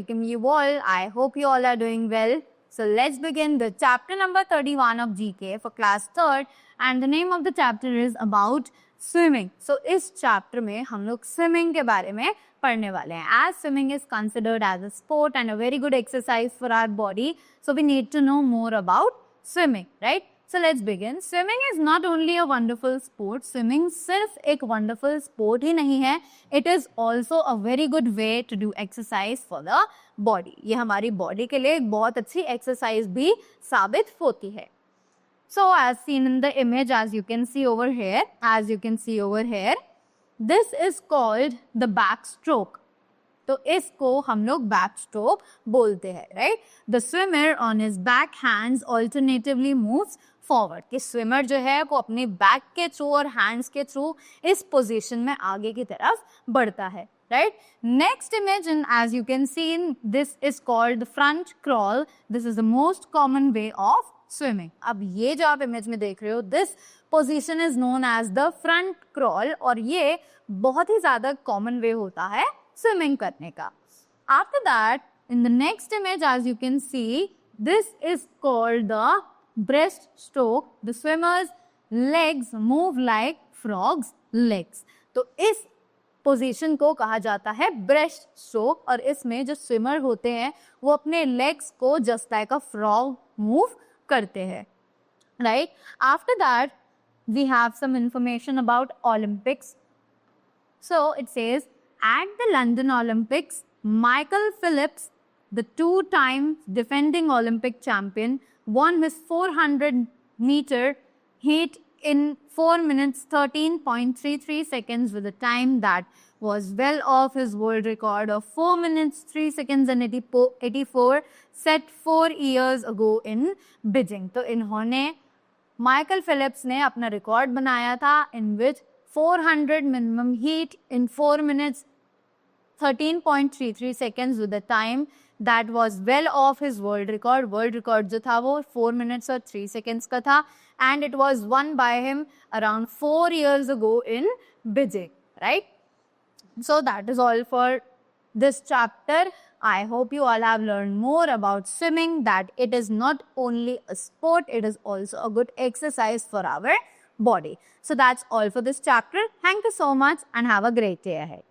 welcome you all. I hope you all are doing well. So let's begin the chapter number 31 of GK for class 3rd, and the name of the chapter is about swimming. So इस chapter में हम लोग swimming के बारे में पढ़ने वाले हैं. As swimming is considered as a sport and a very good exercise for our body, so we need to know more about swimming, right? So let's begin. Swimming is not only a wonderful sport. Swimming सिर्फ एक wonderful sport ही नहीं है. It is also a very good way to do exercise for the body. ये हमारी body के लिए एक बहुत अच्छी exercise भी साबित होती है. So as seen in the image, as you can see over here, this is called the backstroke. तो इसको हम लोग बैक स्ट्रोक बोलते हैं, right? The swimmer on his back hands alternatively moves forward. कि स्विमर जो है वो अपने बैक के थ्रू और हैंड्स के थ्रू इस पोजीशन में आगे की तरफ बढ़ता है, right? Next image, in as you can see in this is called the front crawl. This is the most common way of swimming. अब ये जो आप इमेज में देख रहे हो, this position is known as the front crawl, और ये बहुत ही ज्यादा कॉमन वे होता है swimming करने का. After that, in the next image, as you can see, this is called the breaststroke. The swimmer's legs move like frog's legs. तो इस पोजीशन को कहा जाता है ब्रेस्ट स्ट्रोक, और इसमें जो स्विमर होते हैं वो अपने लेग्स को just like a frog move करते हैं, right? After that we have some information about Olympics. So it says, at the London Olympics, Michael Phelps, the two-time defending Olympic champion, won his 400-meter heat in 4 minutes 13.33 seconds with a time that was well off his world record of 4 minutes 3 seconds and 84 set 4 years ago in Beijing. तो इन्होंने Michael Philips ने अपना record बनाया था in which 400 minimum heat in 4 minutes 13.33 seconds with a time that was well off his world record. World record जो था वो 4 minutes और 3 seconds का था, and it was won by him around 4 years ago in Beijing, right? So that is all for this chapter. I hope you all have learned more about swimming, that it is not only a sport, it is also a good exercise for our body. So that's all for this chapter. Thank you so much and have a great day ahead.